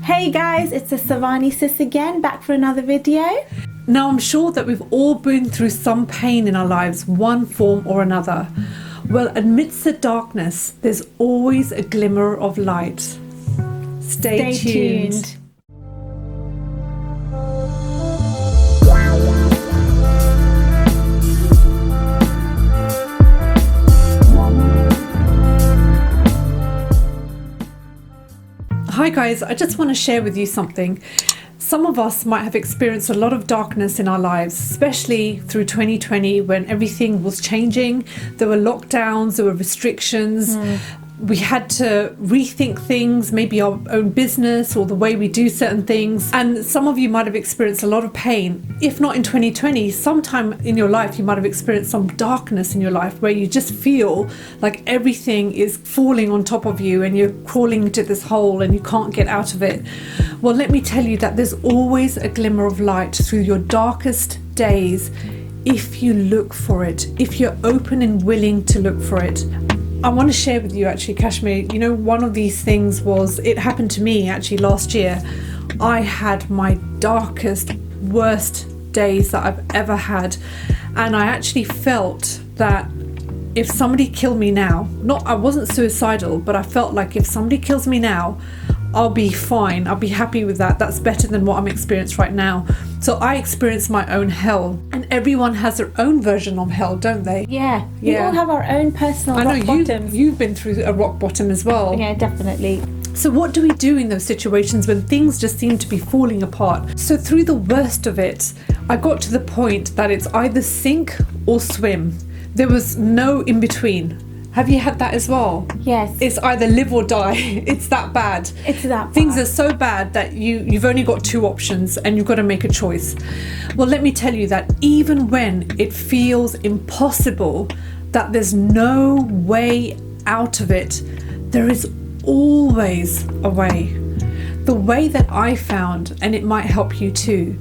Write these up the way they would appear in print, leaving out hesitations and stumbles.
Hey guys, it's the SavaniSis again, back for another video. Now, I'm sure that we've all been through some pain in our lives, one form or another. Well, amidst the darkness, there's always a glimmer of light. Stay tuned. Hi guys, I just want to share with you something. Some of us might have experienced a lot of darkness in our lives, especially through 2020 when everything was changing. There were lockdowns, there were restrictions. We had to rethink things, maybe our own business or the way we do certain things. And some of you might have experienced a lot of pain. If not in 2020, sometime in your life, you might have experienced some darkness in your life where you just feel like everything is falling on top of you and you're crawling into this hole and you can't get out of it. Well, let me tell you that there's always a glimmer of light through your darkest days if you look for it, if you're open and willing to look for it. I want to share with you actually, Kashmir, you know, one of these things was, it happened to me actually last year. I had my darkest, worst days that I've ever had. And I actually felt that if somebody killed me now, I wasn't suicidal, but I felt like if somebody kills me now, I'll be fine. I'll be happy with that. That's better than what I'm experiencing right now. So I experienced my own hell, and everyone has their own version of hell, don't they? Yeah, we all have our own personal rock bottoms. You've been through a rock bottom as well. Yeah, definitely. So what do we do in those situations when things just seem to be falling apart? So through the worst of it, I got to the point that it's either sink or swim. There was no in between. Have you had that as well? Yes. It's either live or die. It's that bad. It's that bad. Things are so bad that you've only got two options and you've got to make a choice. Well, let me tell you that even when it feels impossible, that there's no way out of it, there is always a way. The way that I found, and it might help you too,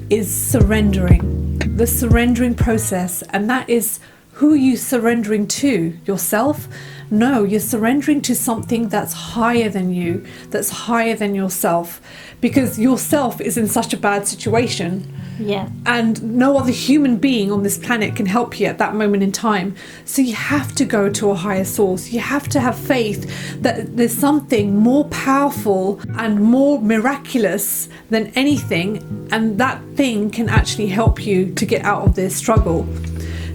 is surrendering. The surrendering process, and that is who are you surrendering to? Yourself? No, you're surrendering to something that's higher than you, that's higher than yourself, because yourself is in such a bad situation. Yeah. And no other human being on this planet can help you at that moment in time. So you have to go to a higher source. You have to have faith that there's something more powerful and more miraculous than anything, and that thing can actually help you to get out of this struggle.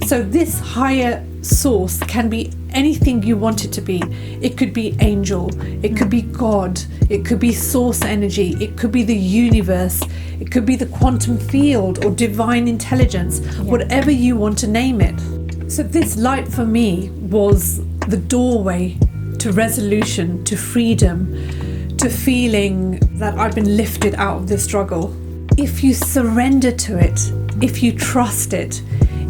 So this higher source can be anything you want it to be. It could be angel, it could be God, it could be source energy, it could be the universe, it could be the quantum field or divine intelligence, whatever you want to name it. So this light for me was the doorway to resolution, to freedom, to feeling that I've been lifted out of this struggle. If you surrender to it, if you trust it,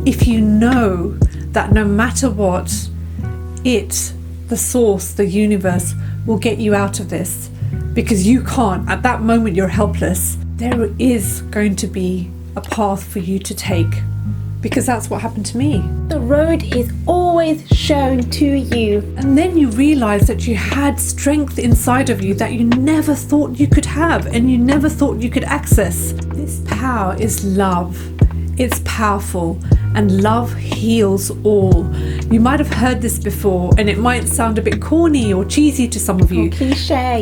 if you know that no matter what, the source, the universe, will get you out of this, because you can't, at that moment you're helpless, there is going to be a path for you to take, because that's what happened to me. The road is always shown to you. And then you realize that you had strength inside of you that you never thought you could have and you never thought you could access. This power is love. It's powerful, and love heals all. You might have heard this before, and it might sound a bit corny or cheesy to some of you.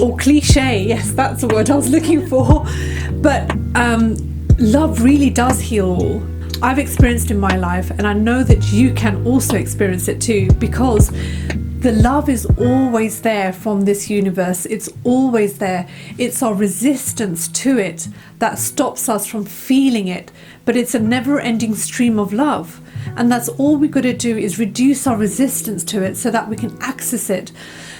Or cliche, yes, that's the word I was looking for. But love really does heal all. I've experienced in my life, and I know that you can also experience it too, because the love is always there from this universe. It's always there. It's our resistance to it that stops us from feeling it, but it's a never-ending stream of love. And that's all we've got to do, is reduce our resistance to it so that we can access it.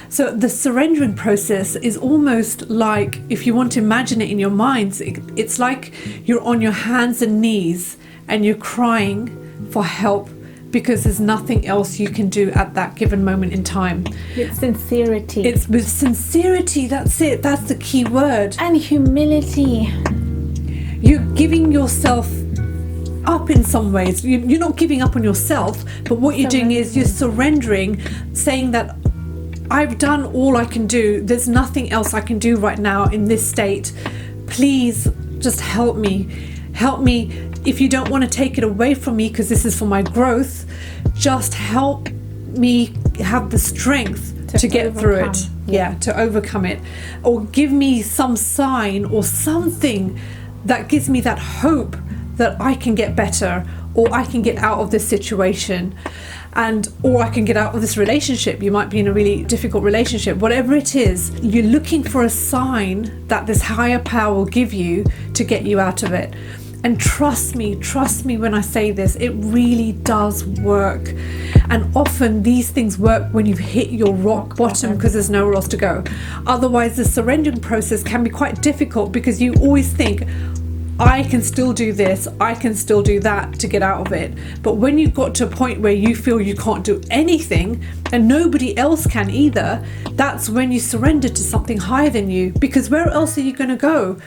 So the surrendering process is almost like, if you want to imagine it in your minds, it's like you're on your hands and knees and you're crying for help, because there's nothing else you can do at that given moment in time. With sincerity. It's with sincerity, that's it, that's the key word. And humility. You're giving yourself up in some ways. You're not giving up on yourself, but what you're doing is you're surrendering, saying that I've done all I can do. There's nothing else I can do right now in this state. Please just help me. Help me. If you don't want to take it away from me because this is for my growth, just help me have the strength to get through it. Yeah, to overcome it. Or give me some sign or something that gives me that hope that I can get better, or I can get out of this situation, or I can get out of this relationship. You might be in a really difficult relationship. Whatever it is, you're looking for a sign that this higher power will give you to get you out of it. And trust me when I say this, it really does work. And often these things work when you've hit your rock bottom because there's nowhere else to go. Otherwise, the surrendering process can be quite difficult because you always think, I can still do this, I can still do that to get out of it. But when you've got to a point where you feel you can't do anything and nobody else can either, that's when you surrender to something higher than you, because where else are you going to go?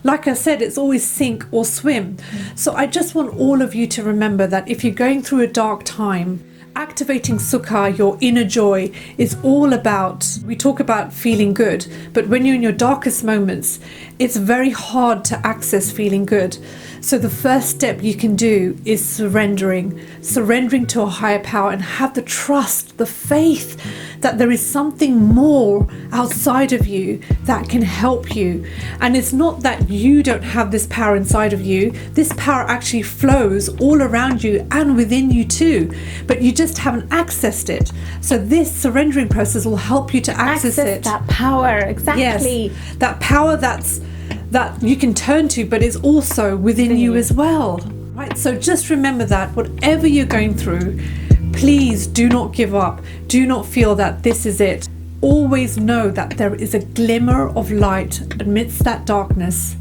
Like I said, it's always sink or swim. So I just want all of you to remember that if you're going through a dark time, activating Sukha, your inner joy, is all about, we talk about feeling good, but when you're in your darkest moments, it's very hard to access feeling good. So the first step you can do is surrendering to a higher power, and have the trust, the faith that there is something more outside of you that can help you. And it's not that you don't have this power inside of you. This power actually flows all around you and within you too, but you just haven't accessed it. So this surrendering process will help you to access it. That power, exactly. Yes, that power that you can turn to, but is also within you as well. Right? So just remember that whatever you're going through, please do not give up. Do not feel that this is it. Always know that there is a glimmer of light amidst that darkness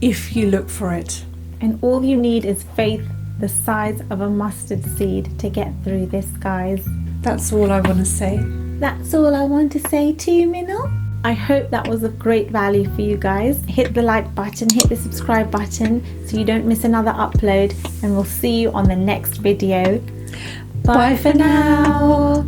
if you look for it. And all you need is faith the size of a mustard seed to get through this, guys. That's all I want to say. That's all I want to say to you, Minal. I hope that was of great value for you guys. Hit the like button, hit the subscribe button so you don't miss another upload, and we'll see you on the next video. Bye for now.